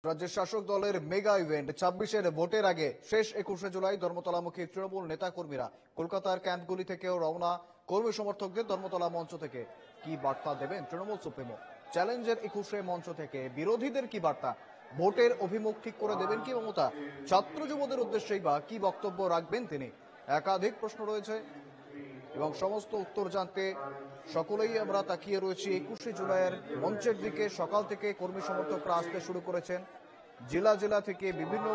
রাজ্যের শাসক দলের মেগা ইভেন্ট ২৬-এর ভোটের আগে শেষ ২১শে জুলাই ধর্মতলামুখী তৃণমূল নেতা কর্মীরা কলকাতার ক্যাম্পগুলি থেকেও রওনা। কর্মী সমর্থকদের ধর্মতলা মঞ্চ থেকে কি বার্তা দেবেন তৃণমূল সুপ্রিমো? চ্যালেঞ্জের ২১শে মঞ্চ থেকে বিরোধীদের কি বার্তা? ভোটের অভিমুখ ঠিক করে দেবেন কি মমতা? ছাত্র যুবদের উদ্দেশ্যেই বা কি বক্তব্য রাখবেন তিনি? একাধিক প্রশ্ন রয়েছে এবং সমস্ত উত্তর জানতে সকলেই আমরা তাকিয়ে রয়েছি ২১শে জুলাইয়ের মঞ্চের দিকে। সকাল থেকে কর্মী সমর্থকরা আসতে শুরু করেছেন জেলা জেলা থেকে, বিভিন্ন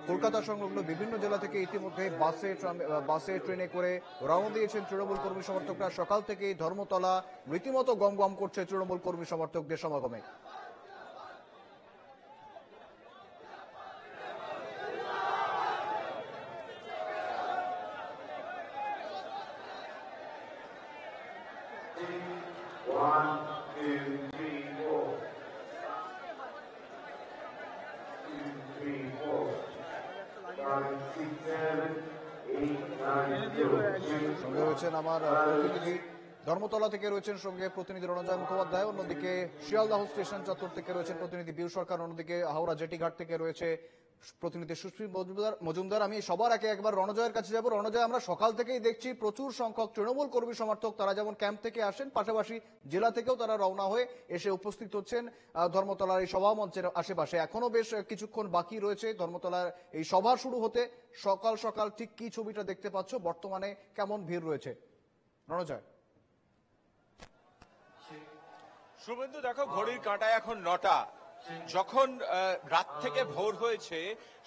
কলকাতা সংলগ্ন বিভিন্ন জেলা থেকে ইতিমধ্যে বাসে ট্রেনে করে রওনা দিয়েছেন তৃণমূল কর্মী সমর্থকরা। সকাল থেকেই ধর্মতলা রীতিমতো গম গম করছে তৃণমূল কর্মী সমর্থকদের সমাগমে। সঙ্গে রয়েছেন আমার প্রতিনিধি ধর্মতলা থেকে, রয়েছেন সঙ্গে প্রতিনিধি রণজয় মুখোপাধ্যায়, অন্যদিকে শিয়ালদাহ স্টেশন চত্বর থেকে রয়েছেন প্রতিনিধি বিউ সরকার, অন্যদিকে হাওড়া জেটিঘাট থেকে রয়েছে প্রতিনিধি সুশ্রী মজুমদার। আমি সবার আগে একবার রণজয়ের কাছে যাব। রণজয়, আমরা সকাল থেকেই দেখছি প্রচুর সংখ্যক তৃণমূল কর্মী সমর্থক তারা যেমন ক্যাম্প থেকে আসেন, পাশাপাশি জেলা থেকেও তারা রওনা হয়ে এসে উপস্থিত হচ্ছেন ধর্মতলার এই সভা মঞ্চের আশেপাশে। এখনো বেশ কিছুক্ষণ বাকি রয়েছে ধর্মতলার এই সভা শুরু হতে। সকাল সকাল ঠিক কি ছবিটা দেখতে পাচ্ছ? বর্তমানে কেমন ভিড় রয়েছে রণজয়? শুভেন্দু, দেখো ঘড়ির কাঁটায় এখন ৯টা। যখন রাত থেকে ভোর হয়েছে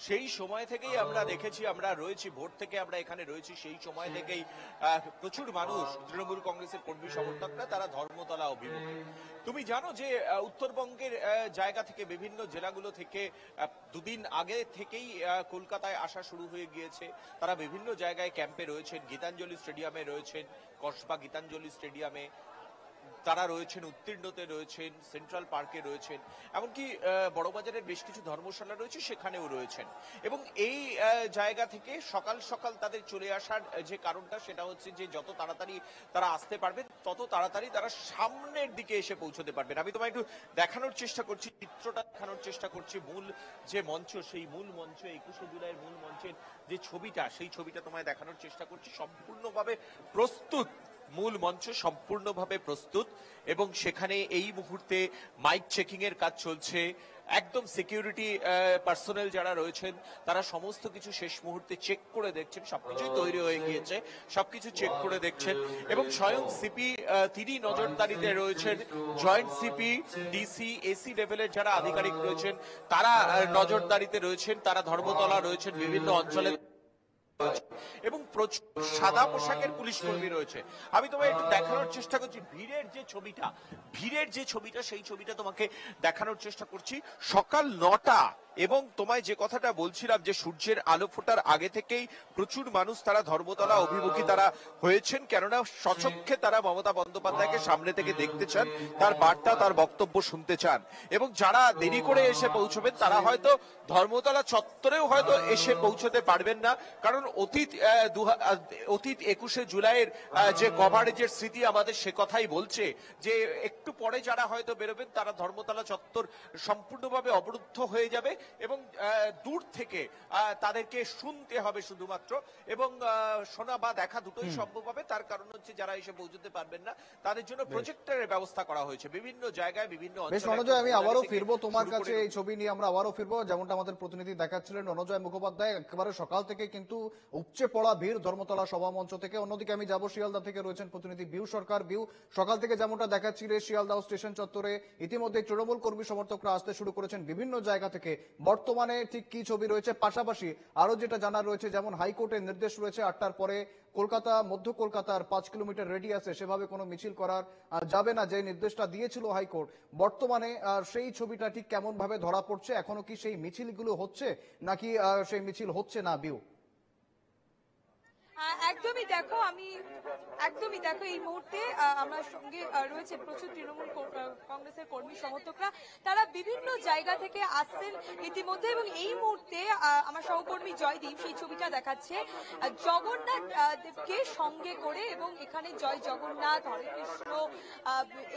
সেই সময় থেকেই আমরা দেখেছি, আমরা রয়েছি ভোর থেকে আমরা এখানে রয়েছি, সেই সময় থেকেই প্রচুর মানুষ তৃণমূল কংগ্রেসের কর্মী সমর্থকরা তারা ধর্মতলা অভিমুখে। তুমি জানো যে উত্তরবঙ্গের জায়গা থেকে বিভিন্ন জেলাগুলো থেকে দুদিন আগে থেকেই কলকাতায় আসা শুরু হয়ে গিয়েছে। তারা বিভিন্ন জায়গায় ক্যাম্পে রয়েছেন, গীতাঞ্জলি স্টেডিয়ামে রয়েছেন, কসবা গীতাঞ্জলি স্টেডিয়ামে তারা রয়েছেন, উত্তীর্ণতে রয়েছেন, সেন্ট্রাল পার্কে রয়েছেন, এমনকি বড়বাজারের বেশ কিছু ধর্মশালা রয়েছে সেখানেও রয়েছেন। এবং এই জায়গা থেকে সকাল সকাল তাদের চলে আসার যে কারণটা সেটা হচ্ছে যে যত তাড়াতাড়ি তারা আসতে পারবেন তত তাড়াতাড়ি তারা সামনের দিকে এসে পৌঁছতে পারবেন। আমি তোমায় একটু দেখানোর চেষ্টা করছি, চিত্রটা দেখানোর চেষ্টা করছি। মূল যে মঞ্চ, সেই মূল মঞ্চ ২১শে জুলাইয়ের মূল মঞ্চের যে ছবিটা, সেই ছবিটা তোমায় দেখানোর চেষ্টা করছি। সম্পূর্ণভাবে প্রস্তুত, মূল মঞ্চ সম্পূর্ণভাবে প্রস্তুত এবং সেখানে এই মুহূর্তে মাইক চেকিং এর কাজ চলছে। একদম সিকিউরিটি পার্সোনেল যারা রয়েছেন তারা সমস্ত কিছু শেষ মুহূর্তে চেক করে দেখছেন, সবকিছুই তৈরি হয়ে গিয়েছে, সবকিছু চেক করে দেখছেন। এবং স্বয়ং সিপি তিনি নজরদারিতে রয়েছেন, জয়েন্ট সিপি, ডিসি, এসি লেভেলের যারা আধিকারিক রয়েছেন তারা নজরদারিতে রয়েছেন, তারা ধর্মতলা রয়েছেন, বিভিন্ন অঞ্চলে এবং প্রচুর সাদা পোশাকের পুলিশ কর্মী রয়েছে। আমি তোমায় একটু দেখানোর চেষ্টা করছি ভিড়ের যে ছবিটা সেই ছবিটা তোমাকে দেখানোর চেষ্টা করছি। সকাল ৯টা এবং তোমায় যে কথাটা বলছিলাম যে সূর্যের আলো ফোটার আগে থেকেই প্রচুর মানুষ তারা ধর্মতলা অভিমুখী তারা হয়েছেন, কেননা স্বচক্ষে তারা মমতা বন্দ্যোপাধ্যায়কে সামনে থেকে দেখতে চান, তার বার্তা তার বক্তব্য শুনতে চান। এবং যারা দেরি করে এসে পৌঁছবেন তারা হয়তো ধর্মতলা চত্বরেও হয়তো এসে পৌঁছতে পারবেন না, কারণ অতীত ২১শে জুলাইয়ের যে কভারেজের স্মৃতি আমাদের সে কথাই বলছে যে একটু পরে যারা হয়তো বেরোবেন তারা ধর্মতলা চত্বর সম্পূর্ণভাবে অবরুদ্ধ হয়ে যাবে এবং দূর থেকে তাদেরকে শুনতে হবে শুধুমাত্র, এবং শোনা বা দেখা দুটোই সম্ভব হবে। তার কারণ হচ্ছে যারা এসে পৌঁছতে পারবেন না তাদের জন্য প্রজেক্টরের ব্যবস্থা করা হয়েছে বিভিন্ন জায়গায়, বিভিন্ন অঞ্চলে। আমি আবারও ফিরবো তোমার কাছে, এই ছবি নিয়ে আমরা আবারও ফিরবো। যেমনটা আমাদের প্রতিনিধি দেখাচ্ছিলেন রণজয় মুখোপাধ্যায়, একেবারে সকাল থেকে কিন্তু উপচে পড়া ভিড় ধর্মতলা সভা মঞ্চ থেকে। অন্যদিকে আমি যাবো শিয়ালদা থেকে, রয়েছেন প্রতিনিধি বিউ সরকার। বিউ, সকাল থেকে যেমনটা দেখাচ্ছিলে শিয়ালদা স্টেশন চত্বরে ইতিমধ্যে তৃণমূল কর্মী সমর্থকরা আসতে শুরু করেছেন বিভিন্ন জায়গা থেকে। বর্তমানে ঠিক কি ছবি রয়েছে? পাশাপাশি আরো যেটা জানার রয়েছে, যেমন হাইকোর্টের নির্দেশ রয়েছে ৮টার পরে কলকাতা, মধ্য কলকাতার ৫ কিলোমিটার রেডিয়াসে সেভাবে কোনো মিছিল করার যাবে না, যে নির্দেশটা দিয়েছিল হাইকোর্ট। বর্তমানে সেই ছবিটা ঠিক কেমন ভাবে ধরা পড়ছে? এখনো কি সেই মিছিলগুলো হচ্ছে নাকি সেই মিছিল হচ্ছে না? বিউ, একদমই দেখো এই মুহূর্তে আমার সঙ্গে রয়েছে প্রচুর তৃণমূল কংগ্রেসের কর্মী সমর্থকরা। তারা বিভিন্ন জায়গা থেকে আসছেন ইতিমধ্যে, এবং এই মুহূর্তে আমার সহকর্মী জয়দীপ সেই ছবিটা দেখাচ্ছে জগন্নাথ দেবকে সঙ্গে করে, এবং এখানে জয় জগন্নাথ, হরে কৃষ্ণ,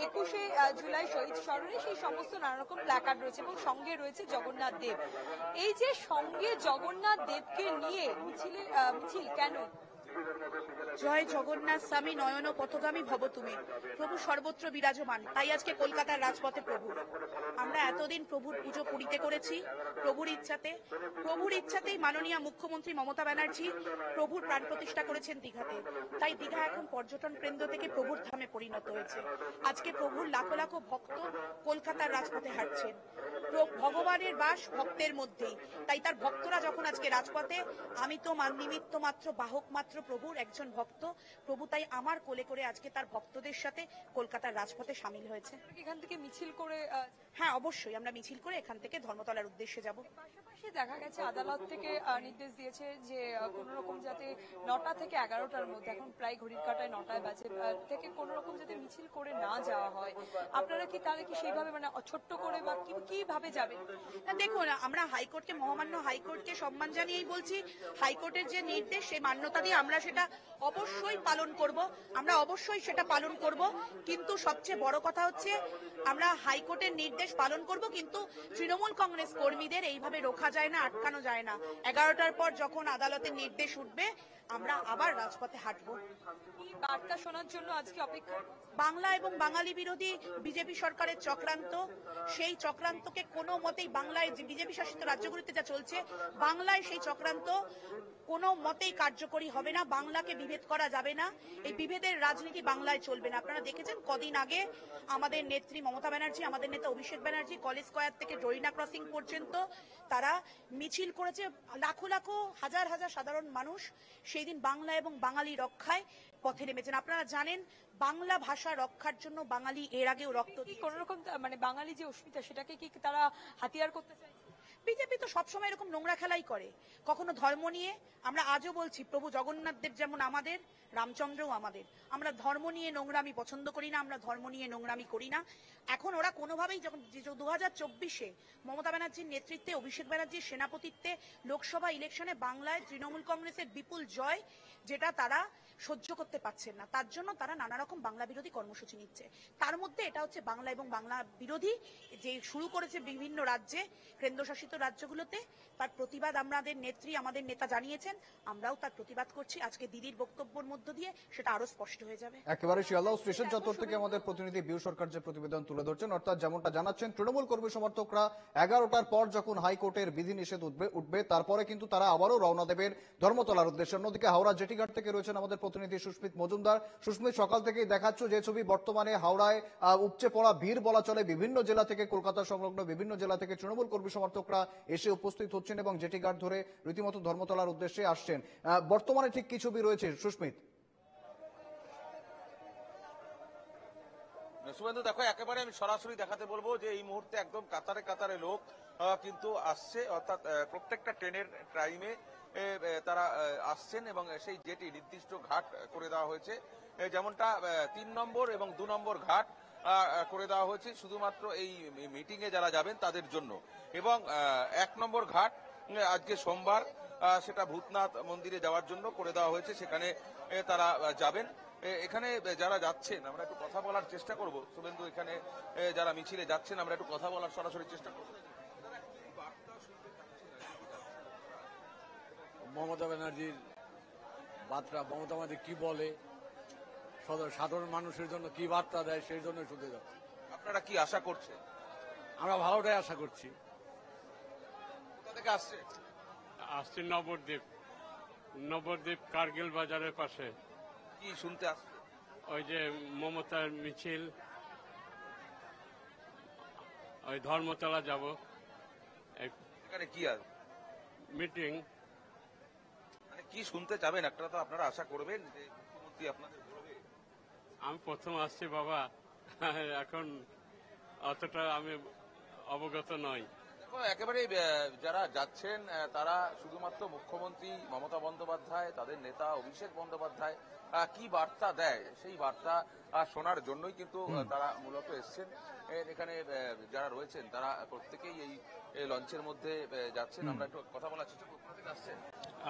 21শে জুলাই শহীদ স্মরণে সেই সমস্ত নানা রকম প্ল্যাকার্ড রয়েছে, এবং সঙ্গে রয়েছে জগন্নাথ দেব। এই যে সঙ্গে জগন্নাথ দেবকে নিয়ে মিছিল কেন? জয় জগন্নাথ স্বামী নয়ন পথগামী ভব তুমি, প্রভু সর্বত্র বিরাজমান, তাই আজকে কলকাতার রাজপথে প্রভু। আমরা এতদিন প্রভুর পুজো পুরীতে করেছি, প্রভুর ইচ্ছাতেই মাননীয় মুখ্যমন্ত্রী মমতা ব্যানার্জি প্রভুর প্রাণ প্রতিষ্ঠা করেছেন দীঘাতে। তাই দীঘা এখন পর্যটন কেন্দ্র থেকে প্রভুর ধামে পরিণত হয়েছে। আজকে প্রভুর লাখো লাখো ভক্ত কলকাতার রাজপথে হাঁটছেন। ভগবানের বাস ভক্তের মধ্যেই, তাই তার ভক্তরা যখন আজকে রাজপথে, আমি তো নিমিত্ত মাত্র, বাহক মাত্র প্রভুর একজন ভক্ত। প্রভু তাই আমার কোলে করে আজকে তার ভক্তদের সাথে কলকাতার রাজপথে সামিল হয়েছে। এখান থেকে মিছিল করে? হ্যাঁ, অবশ্যই আমরা মিছিল করে এখান থেকে ধর্মতলার উদ্দেশ্যে যাব। পাশাপাশি দেখা গেছে আদালত থেকে নির্দেশ দিয়েছে যে কোন রকম যাতে 9টা থেকে 11টার মধ্যে, এখন প্রায় ঘড়ির কাঁটায় 9টায় বাজে, থেকে কোন রকম যাতে মিছিল করে না যাওয়া হয়। আপনারা কি তাহলে কি সেইভাবে মানে ছোট্ট করে বা কিভাবে যাবেন? দেখুন, আমরা হাইকোর্টকে, মহামান্য হাইকোর্টকে সম্মান জানিয়েই বলছি, হাইকোর্টের যে নির্দেশ সেই মান্যতা দিয়ে আমরা সেটা অবশ্যই পালন করব। কিন্তু সবচেয়ে বড় কথা হচ্ছে আমরা হাইকোর্টের নির্দেশ পালন করব, কিন্তু তৃণমূল কংগ্রেস কর্মীদের এইভাবে রোখা যায় না, আটকানো যায় না। 11টার পর যখন আদালতের নির্দেশ উঠবে আমরা আবার রাজপথে হাঁটবো। বার্তা শোনার জন্য আজকে অপেক্ষা। বাংলা এবং বাঙালি বিরোধী বিজেপি সরকারের চক্রান্ত, সেই চক্রান্তকে কোনো মতেই বাংলায়, যে বিজেপি শাসিত রাজ্যগুলিতে যা চলছে, বাংলায় সেই চক্রান্ত কোনো মতেই কার্যকরী হবে না। বাংলাকে বিভেদ করা যাবে না, এই বিভেদের রাজনীতি বাংলায় চলবে না। আপনারা দেখেছেন কদিন আগে আমাদের নেত্রী মমতা ব্যানার্জি, আমাদের নেতা অভিষেক ব্যানার্জি কলেজ স্কয়ার থেকে জরিনা ক্রসিং পর্যন্ত তারা মিছিল করেছে। লাখো লাখো, হাজার হাজার সাধারণ মানুষ সেই দিন বাংলা এবং বাঙালি রক্ষায় পথে নেমেছেন। আপনারা জানেন বাংলা ভাষা রক্ষার জন্য বাঙালি এর আগেও রক্ত দিয়ে, কোন রকম মানে বাঙালি যে অস্মিতা সেটাকে কি তারা হাতিয়ার করতে চাইছে? বিজেপি তো সবসময় এরকম নোংরা খেলাই করে, কখনো ধর্ম নিয়ে। আমরা আজও বলছি প্রভু জগন্নাথ দেব যেমন আমাদের, রামচন্দ্রও আমাদের। আমরা ধর্ম নিয়ে নোংরামি পছন্দ করি না, আমরা ধর্ম নিয়ে নোংরামি করি না। এখন ওরা কোনোভাবেই, যখন 2024-এ মমতা ব্যানার্জির নেতৃত্বে, অভিষেক ব্যানার্জির সেনাপতিত্বে লোকসভা ইলেকশনে বাংলায় তৃণমূল কংগ্রেসের বিপুল জয়, যেটা তারা সহ্য করতে পারছেন না, তার জন্য তারা নানা রকম বাংলা বিরোধী কর্মসূচি নিচ্ছে। তার মধ্যে এটা হচ্ছে বাংলা এবং বাংলা বিরোধী, যে শুরু করেছে বিভিন্ন রাজ্যে, কেন্দ্রশাসিত রাজ্যগুলোতে। তার প্রতিবাদ আমাদের নেত্রী, আমাদের নেতা জানিয়েছেন, আমরাও তার প্রতিবাদ করছি। আজকে দিদির বক্তব্যের মধ্য দিয়ে সেটা আরো স্পষ্ট হয়ে যাবে। একেবারে শিয়ালদহ স্টেশন চত্বর থেকে আমাদের প্রতিনিধি বিউ সরকার যে প্রতিবেদন তুলে ধরছেন, অর্থাৎ যেমনটা জানাচ্ছেন, তৃণমূল কর্মী সমর্থকরা 11টার পর যখন হাইকোর্টের বিধিনিষেধ উঠবে তারপরে কিন্তু তারা আবারও রওনা দেবেন ধর্মতলার উদ্দেশ্যে। অন্যদিকে হাওড়া জেটিঘাট থেকে রয়েছেন আমাদের প্রতিনিধি সুস্মিত মজুমদার। সুস্মিত, সকাল থেকেই দেখাচ্ছ যে ছবি, বর্তমানে হাওড়ায় উপচে পড়া ভিড় বলা চলে। বিভিন্ন জেলা থেকে, কলকাতা সংলগ্ন বিভিন্ন জেলা থেকে তৃণমূল কর্মী সমর্থকরা এসে উপস্থিত হচ্ছেন এবং জেটিঘাট ধরে রীতিমতো ধর্মতলার উদ্দেশ্যে আসছেন। বর্তমানে ঠিক কি ছবি রয়েছে সুস্মিত? শুভেন্দু, দেখো একেবারে আমি সরাসরি দেখাতে বলবো যে এই মুহূর্তে একদম কাতারে কাতারে লোক কিন্তু আসছে, অর্থাৎ প্রত্যেকটা ট্রেনের টাইমে তারা আসছেন, এবং সেই যেটি নির্দিষ্ট ঘাট করে দেওয়া হয়েছে, যেমনটা 3 নম্বর এবং 2 নম্বর ঘাট করে দেওয়া হয়েছে শুধুমাত্র এই মিটিং এ যারা যাবেন তাদের জন্য। এবং 1 নম্বর ঘাট আজকে সোমবার, সেটা ভূতনাথ মন্দিরে যাওয়ার জন্য করে দেওয়া হয়েছে, সেখানে তারা যাবেন। এখানে যারা যাচ্ছেন আমরা একটু কথা বলার চেষ্টা করব। শুভেন্দু, এখানে যারা মিছিলে যাচ্ছেন আমরা একটু কথা বলার সরাসরি চেষ্টা করব। মমতা ব্যানার্জির বার্তা, মমতা ব্যানার্জি কি বলে, সাধারণ মানুষের জন্য কি বার্তা দেয়, সেই জন্য শুনতে যাচ্ছি। আপনারা কি আশা করছেন? আমরা ভালোটাই আশা করছি। কোথা থেকে আসছে? আসছে নবদ্বীপ কার্গিল বাজারের পাশে। কি শুনতে আসছে? ওই যে মমতার মিছিল, ওই ধর্মতলা যাব, এখানে কি আছে? মিটিং। মানে কি শুনতে চাবেন? একটা তো আপনারা আশা করবেন যে মুখ্যমন্ত্রী আপনাদের বলবে। আমি প্রথম আসছি বাবা, এখন অতটা আমি অবগত নই। দেখো একেবারে যারা যাচ্ছেন তারা শুধুমাত্র মুখ্যমন্ত্রী মমতা বন্দ্যোপাধ্যায়, তাদের নেতা অভিষেক বন্দ্যোপাধ্যায় কি বার্তা দেয় সেই বার্তা শোনার জন্যই কিন্তু তারা মূলত এসছেন। এখানে যারা রয়েছেন তারা প্রত্যেকেই এই লঞ্চের মধ্যে যাচ্ছেন। আমরা একটু কথা বলার চেষ্টা করব। কোথা থেকে আসছেন?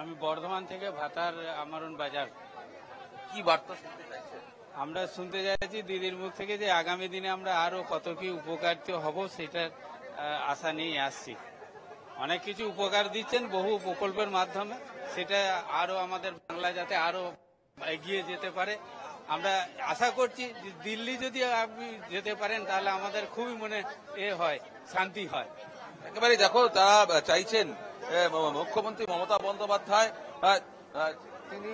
আমি বর্ধমান থেকে ভাতার আমরণ বাজার। কি বার্তা শুনতে চাইছেন? আমরা শুনতে চাইছি দিদির মুখ থেকে যে আগামী দিনে আমরা আরো কত কি উপকারিত হব সেটার আশা নিয়ে আসছি। অনেক কিছু উপকার দিচ্ছেন বহু প্রকল্পের মাধ্যমে, সেটা আরো আমাদের বাংলা যাতে আরো এগিয়ে যেতে পারে। আমরা আশা করছি যে দিল্লি যদি আপনি যেতে পারেন তাহলে আমাদের খুবই মনে হয়, শান্তি হয়। একেবারে দেখো তারা চাইছেন মুখ্যমন্ত্রী মমতা বন্দ্যোপাধ্যায় তিনি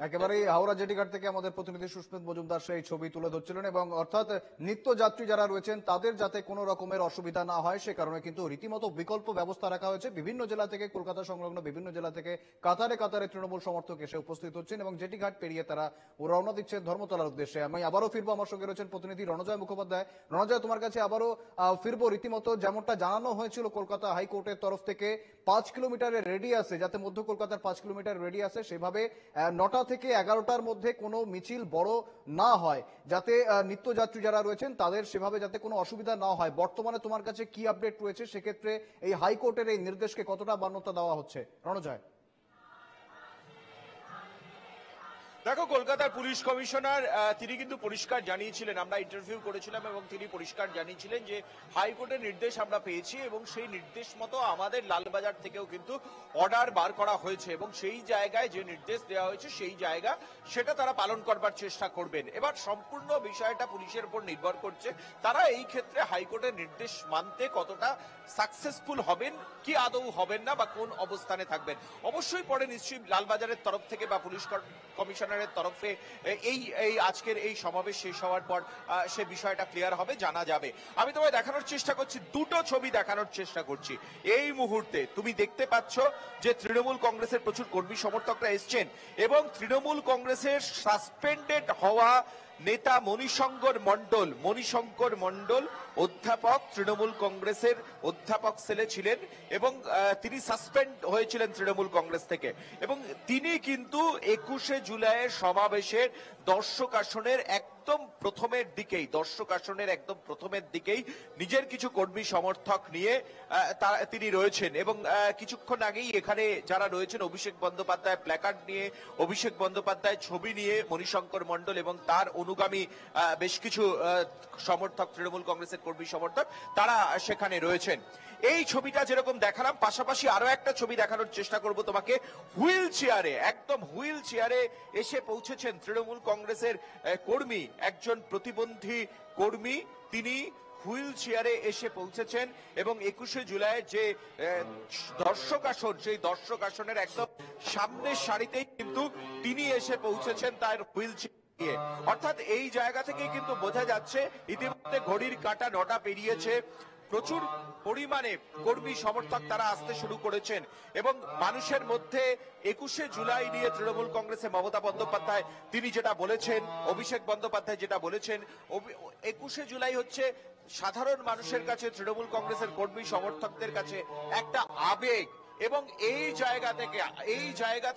একেবারেই হাওড়া জেটিঘাট থেকে আমাদের প্রতিনিধি সুস্মিত মজুমদার সেই ছবি তুলে ধরছিলেন, এবং অর্থাৎ নিত্যযাত্রী যারা রয়েছেন তাদের যাতে কোনো রকমের অসুবিধা না হয় সে কারণে কিন্তু রীতিমতো বিকল্প ব্যবস্থা রাখা হয়েছে। বিভিন্ন জেলা থেকে, কলকাতা সংলগ্ন বিভিন্ন জেলা থেকে কাতারে কাতারে তৃণমূল সমর্থক এসে উপস্থিত হচ্ছেন এবং জেটিঘাট পেরিয়ে তারা রওনা দিচ্ছেন ধর্মতলার উদ্দেশ্যে। আমি আবারও ফিরবো, আমার সঙ্গে রয়েছেন প্রতিনিধি রণজয় মুখোপাধ্যায়। রণজয়, তোমার কাছে আবারও ফিরবো। রীতিমতো যেমনটা জানানো হয়েছিল কলকাতা হাইকোর্টের তরফ থেকে 5 কিলোমিটারের রেডিয়াসে, যাতে মধ্য কলকাতার 5 কিলোমিটার রেডিয়াসে সেভাবে 9টা থেকে 11টার মধ্যে কোনো মিছিল বড় না হয়, যাতে নিত্যযাত্রী যারা রয়েছেন তাদের সেভাবে যাতে কোনো অসুবিধা না হয়। বর্তমানে তোমার কাছে কি আপডেট রয়েছে? সেক্ষেত্রে এই হাইকোর্টের এই নির্দেশকে কতটা মান্যতা দেওয়া হচ্ছে? রণজয়। দেখো, কলকাতার পুলিশ কমিশনার তিনি কিন্তু পরিষ্কার জানিয়েছিলেন, আমরা ইন্টারভিউ করেছিলাম এবং তিনি পরিষ্কার জানিয়েছিলেন যে হাইকোর্টের নির্দেশ আমরা পেয়েছি এবং সেই নির্দেশ মতো আমাদের লালবাজার থেকেও কিন্তু অর্ডার বার করা হয়েছে এবং সেই জায়গায় যে নির্দেশ দেওয়া হয়েছে সেই জায়গা সেটা তারা পালন করবার চেষ্টা করবেন। এবার সম্পূর্ণ বিষয়টা পুলিশের উপর নির্ভর করছে, তারা এই ক্ষেত্রে হাইকোর্টের নির্দেশ মানতে কতটা সাকসেসফুল হবেন কি আদৌ হবেন না বা কোন অবস্থানে থাকবেন। অবশ্যই পরে নিশ্চয়ই লালবাজারের তরফ থেকে বা পুলিশ কমিশনারের তরফে এই আজকের এই সমাবেশ শেষ হওয়ার পর সে বিষয়টা ক্লিয়ার হবে, জানা যাবে। আমি তোমায় দেখানোর চেষ্টা করছি, দুটো ছবি দেখানোর চেষ্টা করছি। এই মুহূর্তে তুমি দেখতে পাচ্ছ যে তৃণমূল কংগ্রেসের প্রচুর কর্মী সমর্থকরা এসছেন এবং তৃণমূল কংগ্রেসের সাসপেন্ডেড হওয়া নেতা মণিশঙ্কর মণ্ডল অধ্যাপক, তৃণমূল কংগ্রেসের অধ্যাপক সেলে ছিলেন এবং তিনি সাসপেন্ড হয়েছিলেন তৃণমূল কংগ্রেস থেকে এবং তিনি কিন্তু 21শে জুলাইয়ের সমাবেশের দর্শক আসনের একদম প্রথমের দিকেই নিজের কিছু কর্মী সমর্থক নিয়ে তিনি রয়েছেন এবং কিছুক্ষণ আগেই এখানে যারা রয়েছেন অভিষেক বন্দ্যোপাধ্যায় প্ল্যাকার্ড নিয়ে, অভিষেক বন্দ্যোপাধ্যায় ছবি নিয়ে, মণিশঙ্কর মণ্ডল এবং তার অনুগামী বেশ কিছু সমর্থক, তৃণমূল কংগ্রেসের কর্মী সমর্থক, তারা সেখানে রয়েছেন। এই ছবিটা যেরকম দেখালাম, পাশাপাশি আরো একটা ছবি দেখানোর চেষ্টা করব তোমাকে। একদম হুইল চেয়ারে এসে পৌঁছেছেন তৃণমূল কংগ্রেসের কর্মী, একজন প্রতিবন্ধী কর্মী, তিনি হুইল চেয়ারে এসে পৌঁছেছেন এবং 21শে জুলাইয়ের যে দর্শক আসন, সেই দর্শক আসনের একদম সামনের সারিতেই কিন্তু তিনি এসে পৌঁছেছেন তার হুইল চেয়ার। অর্থাৎ এই জায়গা থেকেই কিন্তু বোঝা যাচ্ছে ইতিমধ্যে ঘড়ির কাঁটা 9টা পেরিয়েছে, প্রচুর পরিমাণে কর্মী সমর্থক তারা আসতে শুরু করেছেন এবং মানুষের মধ্যে 21শে জুলাই নিয়ে তৃণমূল কংগ্রেসের মমতা বন্দ্যোপাধ্যায় তিনি যেটা বলেছেন, অভিষেক বন্দ্যোপাধ্যায় যেটা বলেছেন, 21শে জুলাই হচ্ছে সাধারণ মানুষের কাছে, তৃণমূল কংগ্রেসের কর্মী সমর্থকদের কাছে একটা আবেগ এবং এই জায়গা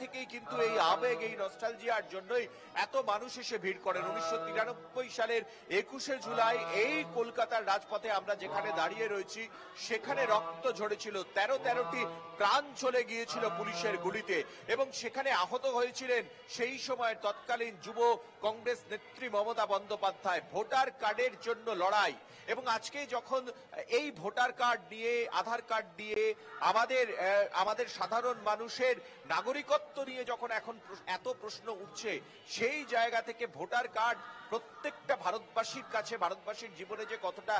থেকেই কিন্তু এই আবেগ, এই নস্টালজিয়ার জন্যই এত মানুষ এসে ভিড় করেন। 1993 সালের 21শে জুলাই এই কলকাতার রাজপথে আমরা যেখানে দাঁড়িয়ে রয়েছি সেখানে রক্ত ঝরেছিল, 13টি প্রাণ চলে গিয়েছিল পুলিশের গুলিতে এবং সেখানে আহত হয়েছিলেন সেই সময় তৎকালীন যুব কংগ্রেস নেত্রী মমতা বন্দ্যোপাধ্যায়। ভোটার কার্ডের জন্য লড়াই এবং আজকে যখন এই ভোটার কার্ড নিয়ে, আধার কার্ড দিয়ে আমাদের সাধারণ মানুষের নাগরিকত্ব নিয়ে যখন এখন এত প্রশ্ন উঠছে, সেই জায়গা থেকে ভোটার কার্ড প্রত্যেকটা ভারতবাসীর কাছে, ভারতবাসীর জীবনে যে কতটা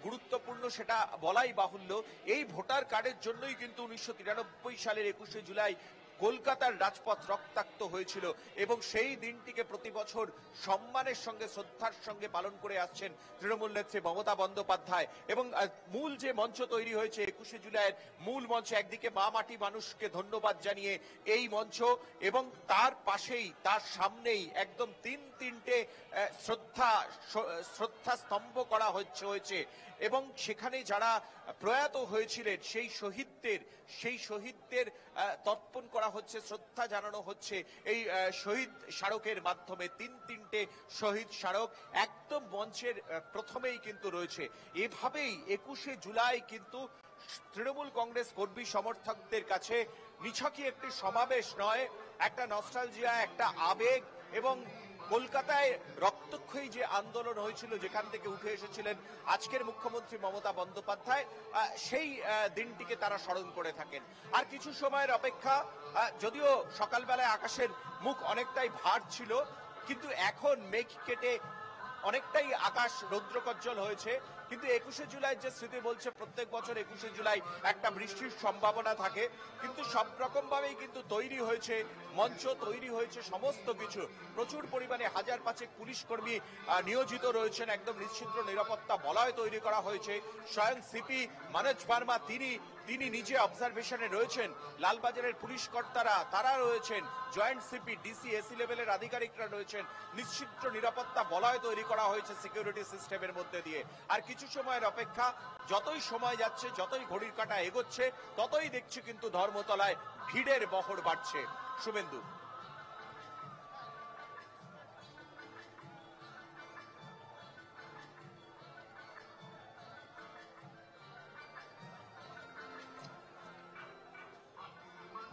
গুরুত্বপূর্ণ সেটা বলাই বাহুল্য। এই ভোটার কার্ডের জন্যই কিন্তু 1993 সালের 21শে জুলাই কলকাতার রাজপথ রক্তাক্ত হয়েছিল এবং সেই দিনটিকে প্রতি বছর সম্মানের সঙ্গে শ্রদ্ধার সঙ্গে পালন করে আসছেন তৃণমূল নেত্রী মমতা বন্দ্যোপাধ্যায়। এবং মূল যে মঞ্চ তৈরি হয়েছে 21শে জুলাইয়ের মূল মঞ্চ, একদিকে মা মাটি মানুষকে ধন্যবাদ জানিয়ে এই মঞ্চ, এবং তার পাশেই তার সামনেই একদম তিনটে শ্রদ্ধা স্তম্ভ করা হয়েছে এবং সেখানে যারা প্রয়াত হয়েছিলেন সেই শহীদদের তর্পণ করা হচ্ছে, শ্রদ্ধা জানানো হচ্ছে এই শহীদ স্মারকের মাধ্যমে। তিনটে শহীদ স্মারক একদম মঞ্চের প্রথমেই কিন্তু রয়েছে। এভাবেই 21শে জুলাই কিন্তু তৃণমূল কংগ্রেস কর্মী সমর্থকদের কাছে নিছকই একটি সমাবেশ নয়, একটা নস্টালজিয়া, একটা আবেগ, এবং কলকাতায় রক্তক্ষয়ী যে আন্দোলন হয়েছিল যেখান থেকে উঠে এসেছিলেন আজকের মুখ্যমন্ত্রী মমতা বন্দ্যোপাধ্যায়, সেই দিনটিকে তারা স্মরণ করে থাকেন। আর কিছু সময়ের অপেক্ষা, যদিও সকালবেলায় আকাশের মুখ অনেকটাই ভার ছিল, কিন্তু এখন মেঘ কেটে অনেকটাই আকাশ রৌদ্রকজ্জ্বল হয়েছে। কিন্তু 21শে জুলাই যে স্মৃতি বলছে প্রত্যেক বছর 21শে জুলাই একটা বৃষ্টির সম্ভাবনা থাকে, কিন্তু সব রকম ভাবেই কিন্তু তৈরি হয়েছে মঞ্চ, তৈরি হয়েছে সমস্ত কিছু। প্রচুর পরিমাণে 1000-5 পুলিশ কর্মী নিয়োজিত রয়েছেন, একদম নিশ্চিদ্র নিরাপত্তা বলয় তৈরি করা হয়েছে। স্বয়ং সিপি মনোজ ভার্মা তিনি নিজে অবজারভেশনে রয়েছেন, লালবাজারের পুলিশ কর্তারা তারা রয়েছেন, জয়েন্ট সিপি, ডিসি, এসি লেভেলের আধিকারিকরা রয়েছেন। নিশ্চিদ্র নিরাপত্তা বলয় তৈরি করা হয়েছে সিকিউরিটি সিস্টেমের মধ্যে দিয়ে। আর কিছু সময়ের অপেক্ষা, যতই সময় যাচ্ছে, যতই ঘড়ির কাঁটা এগোচ্ছে, ততই দেখছি কিন্তু ধর্মতলায় ভিড়ের বহর বাড়ছে। শুভেন্দু।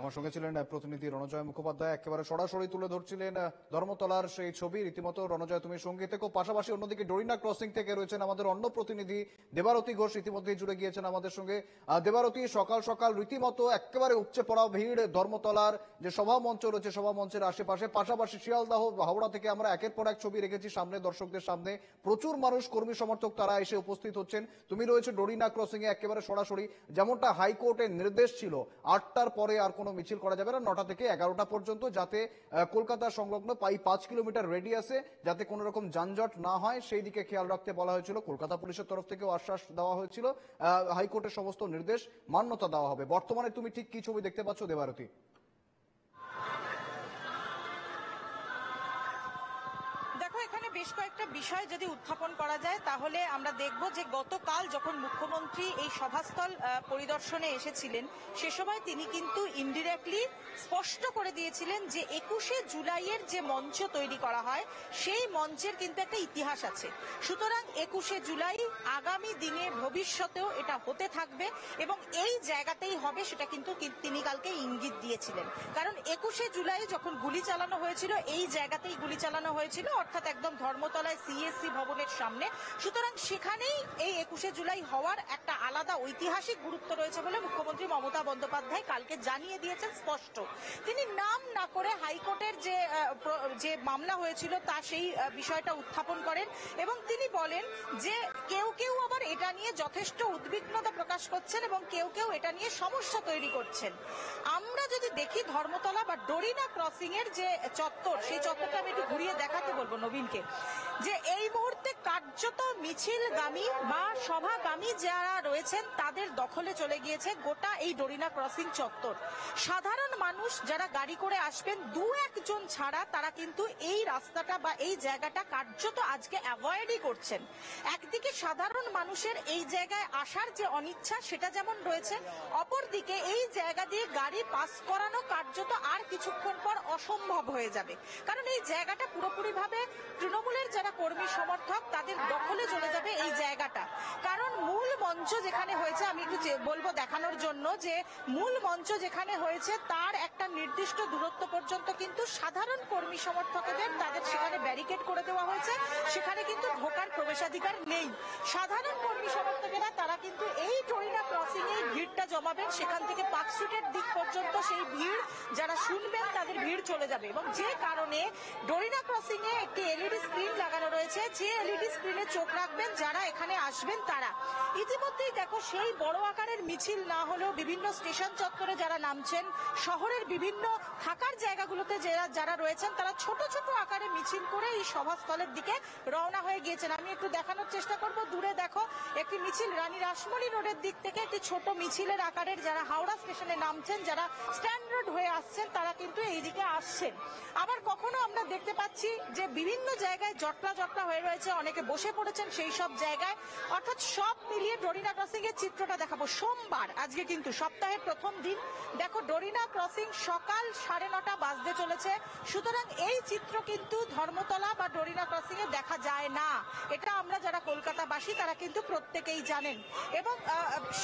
আমার সঙ্গে ছিলেন প্রতিনিধি রণজয় মুখোপাধ্যায়, একেবারে সরাসরি তুলে ধরছিলেন ধর্মতলার সেই ছবি। রীতিমতো রণজয় তুমি সঙ্গে থেকো, পাশাপাশি অন্যদিকে ডরিনা ক্রসিং থেকে রয়েছেন আমাদের অন্য প্রতিনিধি দেবারতী ঘোষ, ইতিমধ্যেই জুড়ে গিয়েছেন আমাদের সঙ্গে। দেবারতী, সকাল সকাল রীতিমতো একেবারে উপচে পড়া ভিড় ধর্মতলার যে সভা মঞ্চ রয়েছে, সভা মঞ্চের আশেপাশে, পাশাপাশি শিয়ালদাহ হাওড়া থেকে আমরা একের পর এক ছবি রেখেছি সামনে দর্শকদের সামনে। প্রচুর মানুষ, কর্মী সমর্থক তারা এসে উপস্থিত হচ্ছেন। তুমি রয়েছে ডরিনা ক্রসিং এ একেবারে সরাসরি, যেমনটা হাইকোর্টের নির্দেশ ছিল 8টার পরে আর কোনো মিছিল করা যাবে না, 9টা থেকে 11টা পর্যন্ত, যাতে কলকাতা সংলগ্ন 5 কিলোমিটার রেডিয়াসে যাতে কোনো রকম যানজট না হয় সেই দিকে খেয়াল রাখতে বলা হয়েছিল। কলকাতা পুলিশের তরফ থেকেও আশ্বাস দেওয়া হয়েছিল, হাইকোর্টের সমস্ত নির্দেশ মান্যতা দেওয়া হবে। বর্তমানে তুমি ঠিক কি ছবি দেখতে পাচ্ছ দেবারতী? বেশ কয়েকটা বিষয় যদি উত্থাপন করা যায় তাহলে আমরা দেখব যে গতকাল যখন মুখ্যমন্ত্রী এই সভাস্থল পরিদর্শনে এসেছিলেন সে সময় তিনি কিন্তু ইনডিরেক্টলি স্পষ্ট করে দিয়েছিলেন যে 21শে জুলাইয়ের যে মঞ্চ তৈরি করা হয় সেই মঞ্চের কিন্তু একটা ইতিহাস আছে। সুতরাং 21শে জুলাই আগামী দিনে ভবিষ্যতেও এটা হতে থাকবে এবং এই জায়গাতেই হবে, সেটা কিন্তু তিনি কালকে ইঙ্গিত দিয়েছিলেন। কারণ 21শে জুলাই যখন গুলি চালানো হয়েছিল এই জায়গাতেই গুলি চালানো হয়েছিল, অর্থাৎ একদম ধর্মতলায় সিএসসি ভবনের সামনে। সুতরাং সেখানেই এই 21শে জুলাই হওয়ার একটা আলাদা ঐতিহাসিক গুরুত্ব রয়েছে বলে মুখ্যমন্ত্রী মমতা বন্দ্যোপাধ্যায় কালকে জানিয়ে দিয়েছেন স্পষ্ট। তিনি নাম না করে হাইকোর্টের যে মামলা হয়েছিল তা সেই বিষয়টা উত্থাপন করেন এবং তিনি বলেন যে কেউ কেউ আবার এটা নিয়ে যথেষ্ট উদ্বিগ্নতা প্রকাশ করছেন এবং কেউ কেউ এটা নিয়ে সমস্যা তৈরি করছেন। আমরা যদি দেখি ধর্মতলা বা ডরিনা ক্রসিং এর যে চত্বর, সেই চত্বরটা আমি একটু ঘুরিয়ে দেখাতে বলবো নবীনকে, যে এই মুহূর্তে কার্যত মিছিলগামী বা সভাগামী যারা রয়েছেন তাদের দখলে চলে গিয়েছে গোটা এই ডরিনা ক্রসিং চত্বর। সাধারণ মানুষ যারা গাড়ি করে আসবেন 2-1 জন ছাড়া তারা কিন্তু এই রাস্তাটা বা এই জায়গাটা কার্যত আজকে অ্যাভয়েডই করছেন। একদিকে সাধারণ মানুষের এই জায়গায় আসার যে অনিচ্ছা সেটা যেমন রয়েছে, অপরদিকে এই জায়গা দিয়ে গাড়ি পাস করানো কার্যত আর কিছুক্ষণ পর অসম্ভব হয়ে যাবে। কারণ এই জায়গাটা পুরোপুরিভাবে তৃণমূলের যারা কর্মী সমর্থক তাদের দখলে চলে যাবে এই জায়গাটা। কারণ মূল মঞ্চ যেখানে হয়েছে, আমি একটু বলবো দেখানোর জন্য যে মূল মঞ্চ যেখানে হয়েছে তার একটা নির্দিষ্ট দূরত্ব পর্যন্ত কিন্তু সাধারণ কর্মী সমর্থকদের তাদের সেখানে ব্যারিকেড করে দেওয়া হয়েছে, সেখানে কিন্তু ঢোকার প্রবেশাধিকার নেই। সাধারণ কর্মী সমর্থকেরা তারা কিন্তু এই ডরিনা ক্রসিং এ ভিড়টা জমাবেন, সেখান থেকে পার্ক স্ট্রিটের দিক পর্যন্ত সেই ভিড় যারা শুনবেন তাদের ভিড় চলে যাবে। এবং যে কারণে ডোরিনা ক্রসিং এ একটি এলইডি স্ক্রিন লাগানো রয়েছে, যে এলইডি স্ক্রিনে চোখ রাখবেন যারা এখানে আসবেন তারা। ইতিমধ্যেই দেখো সেই বড় আকারের মিছিল না হলেও বিভিন্ন স্টেশন চত্বরে যারা নামছেন, শহরের বিভিন্ন থাকার জায়গাগুলোতে যারা রয়েছেন তারা ছোট ছোট আকারে মিছিল করে এই সভাস্থলের দিকে রওনা হয়ে গিয়েছেন। আমি একটু দেখানোর চেষ্টা করব, দূরে দেখো একটি মিছিল রানী রাসমণি রোডের দিক থেকে একটি ছোট মিছিলের আকারের যারা হাওড়া স্টেশনে নামছেন, যারা স্ট্যান্ড রোড হয়ে আসছেন তারা কিন্তু এইদিকে আসছেন। আবার কখনো আমরা দেখতে পাচ্ছি যে বিভিন্ন জায়গায় জটলা জটলা হয়ে রয়েছে, অনেকে বসে পড়েছেন সেই সব জায়গায়। অর্থাৎ সব মিলিয়ে ডোরিনা ক্রসিং এর চিত্রটা দেখাবো। সোমবার, আজকে কিন্তু সপ্তাহের প্রথম দিন। দেখো ডোরিনা ক্রসিং সকাল 9:30 বাজতে চলেছে। সুতরাং এই চিত্র কিন্তু ধর্মতলা বা ডোরিনা ক্রসিং এ দেখা যায় না, এটা আমরা যারা কলকাতাবাসী তারা কিন্তু প্রত্যেকেই জানেন। এবং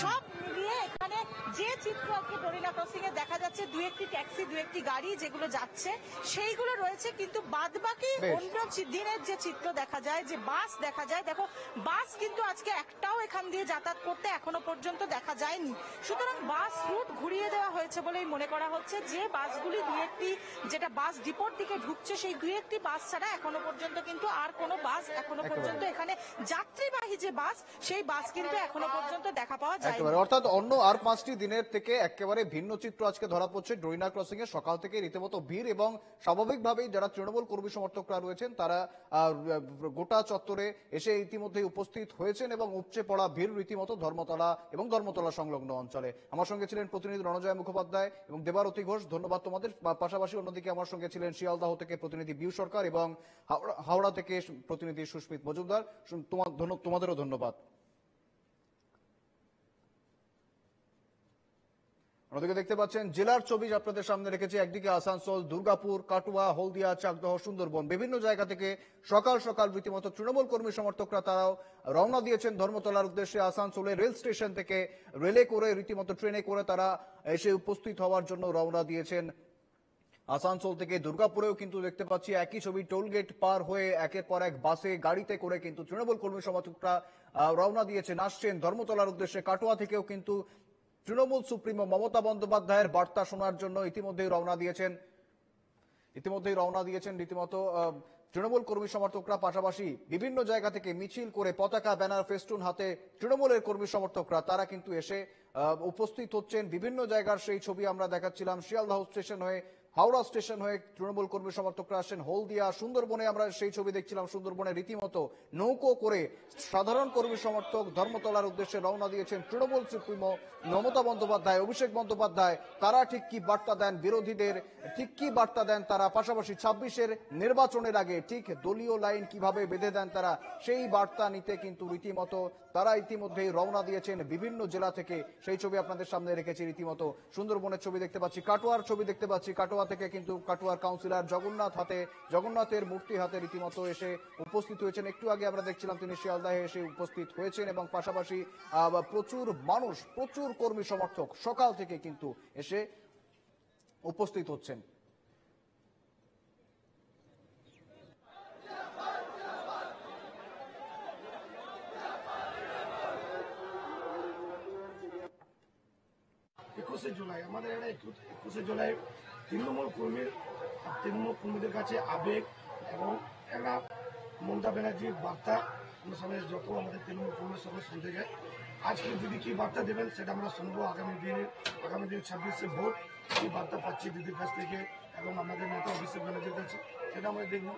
সব মিলিয়ে এখানে যে চিত্র আজকে ডোরিনা ক্রসিং এ দেখা যাচ্ছে, দু একটি ট্যাক্সি, দু একটি গাড়ি যেগুলো যাচ্ছে সেইগুলো রয়েছে, কিন্তু বাদবাকি অন্য দিনের যে চিত্র দেখা যায়, যে বাস দেখা যায়, দেখো বাস কিন্তু আজকে একটাও এখান দিয়ে যাতায়াত করতে এখনো পর্যন্ত দেখা যায়নি। সুতরাং বাস রুট ঘুরিয়ে দেওয়া হয়েছে বলেই মনে করা হচ্ছে। যে বাসগুলি দু একটি যেটা বাস ডিপোর দিকে ঢুকছে, সেই দু একটি বাস ছাড়া এখনো পর্যন্ত কিন্তু আর কোনো বাস এখনো পর্যন্ত এখানে যাত্রীবাহী যে বাস, সেই বাস কিন্তু এখনো পর্যন্ত দেখা পাওয়া যায়। অর্থাৎ অন্য আর 5টি দিনের থেকে একেবারে ভিন্ন চিত্র আজকে ধরা পড়ছে ডোরিনা ক্রসিং এ। সকাল থেকে রীতিমতো ভিড় এবং স্বাভাবিকভাবেই যারা তৃণমূল কর্মী সমর্থকরা রয়েছেন তারা গোটা চত্বরে এসে ইতিমধ্যে উপস্থিত হয়েছেন এবং উপচে পড়া ভিড় রীতিমতো ধর্মতলা এবং ধর্মতলা সংলগ্ন অঞ্চলে। আমার সঙ্গে ছিলেন প্রতিনিধি রণজয় মুখোপাধ্যায় এবং দেবারতী ঘোষ, ধন্যবাদ তোমাদের। পাশাপাশি অন্যদিকে আমার সঙ্গে ছিলেন শিয়ালদাহ থেকে প্রতিনিধি বিউ সরকার এবং হাওড়া থেকে প্রতিনিধি সুস্মিত মজুমদার। তোমাদেরও ধন্যবাদ। অন্যদিকে দেখতে পাচ্ছেন জেলার ছবি আপনাদের সামনে রেখেছি। একদিকে আসানসোল, দুর্গাপুর, কাটুয়া, হলদিয়া, চাকদহ, সুন্দরবন, বিভিন্ন জায়গা থেকে সকাল সকাল রীতিমতো তৃণমূল কর্মী সমর্থকরা তারাও রওনা দিয়েছেন ধর্মতলার উদ্দেশ্যে। আসানসোলে রেল স্টেশন থেকে রেলে করে রীতিমতো ট্রেনে করে তারা এসে উপস্থিত হওয়ার জন্য রওনা দিয়েছেন। আসানসোল থেকে দুর্গাপুরেও কিন্তু দেখতে পাচ্ছি একই ছবি, টোলগেট পার হয়ে একের পর এক বাসে গাড়িতে করে কিন্তু তৃণমূল কর্মী সমর্থকরা রওনা দিয়েছেন, আসছেন ধর্মতলার উদ্দেশ্যে। কাটোয়া থেকেও কিন্তু তৃণমূল সুপ্রিমো মমতা বন্দ্যোপাধ্যায়ের বার্তা শোনার জন্য ইতিমধ্যেই রওনা দিয়েছেন রীতিমতো তৃণমূল কর্মী সমর্থকরা। পাশাপাশি বিভিন্ন জায়গা থেকে মিছিল করে পতাকা, ব্যানার, ফেস্টুন হাতে তৃণমূলের কর্মী সমর্থকরা তারা কিন্তু এসে উপস্থিত হচ্ছেন। বিভিন্ন জায়গার সেই ছবি আমরা দেখাচ্ছিলাম। শিয়ালদাহ স্টেশন হয়ে, হাওড়া স্টেশন হয়ে তৃণমূল কর্মী সমর্থকরা আসেন। হলদিয়া, সুন্দরবনে আমরা সেই ছবি দেখছিলাম। সুন্দরবনে রীতিমতো নৌকো করে সাধারণ কর্মী সমর্থক ধর্মতলার উদ্দেশ্যে রওনা দিয়েছেন তৃণমূল সুপ্রিমো মমতা বন্দ্যোপাধ্যায়, অভিষেক বন্দ্যোপাধ্যায়। তারা ঠিক কি বার্তা দেন বিরোধীদের, ঠিক কি বার্তা দেন তারা, পাশাপাশি 26-এর নির্বাচনের আগে ঠিক দলীয় লাইন কিভাবে বেঁধে দেন তারা, সেই বার্তা নিতে কিন্তু রীতিমতো তারা ইতিমধ্যেই রওনা দিয়েছেন বিভিন্ন জেলা থেকে। সেই ছবি আপনাদের সামনে রেখেছি। রীতিমতো সুন্দরবনের ছবি দেখতে পাচ্ছি, কাটোয়ার ছবি দেখতে পাচ্ছি। কাটোয়া থেকে কিন্তু কাটোয়ার কাউন্সিলর জগন্নাথের মূর্তি হাতে রীতিমতো এসে উপস্থিত হয়েছেন। একটু আগে আমরা দেখছিলাম তিনি শিয়ালদাহে এসে উপস্থিত হয়েছেন এবং পাশাপাশি প্রচুর মানুষ, প্রচুর কর্মী সমর্থক সকাল থেকে কিন্তু এসে উপস্থিত হচ্ছেন। জুলাই আমাদের এটা 21শে জুলাই তৃণমূল কর্মীদের কাছে আবেগ এবং একটা মমতা ব্যানার্জির বার্তা আমরা সবাই যত আমাদের তৃণমূল কর্মীর সবাই শুনতে যায়। আজকে দিদি কি বার্তা দেবেন সেটা আমরা শুনবো। আগামী দিন 26শে ভোট, কি বার্তা পাচ্ছি দিদির কাছ থেকে এবং আমাদের নেতা অভিষেক ব্যানার্জির কাছে, সেটা আমরা দেখবো।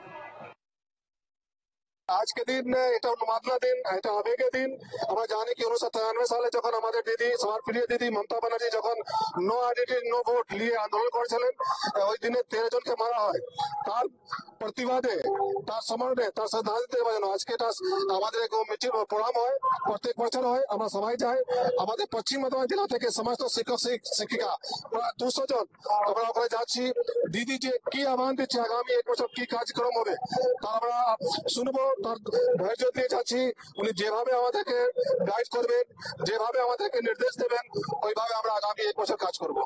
আজকে দিন এটা উন্মাদনা দিন, এটা আবেগের দিন। আমরা জানি কি 1993 সালে যখন আমাদের দিদি, আমার প্রিয় দিদি মমতা ব্যানার্জি যখন নো আইডেন্টি নো ভোট নিয়ে আন্দোলন করেছিলেন, ওই দিনে 13 জনকে মারা হয়। তার প্রতিবাদে, তার সম্মানে, তার শ্রদ্ধাঞ্জলি দেওয়ার জন্য আজকে এটা আমাদের মিছিল প্রোগ্রাম হয়, প্রত্যেক বছর হয়। আমরা সবাই যাই, আমাদের পশ্চিম বর্ধমান জেলা থেকে সমস্ত শিক্ষক শিক্ষিকা প্রায় 200 জন আমরা ওখানে যাচ্ছি। দিদি যে কি আহ্বান দিচ্ছে, আগামী 1 বছর কি কার্যক্রম হবে তা আমরা শুনবো। তার ধৈর্য দিয়ে যাচ্ছি। উনি যেভাবে আমাদেরকে গাইড করবেন, যেভাবে আমাদেরকে নির্দেশ দেবেন, ওইভাবে আমরা আগামী 1 বছর কাজ করব।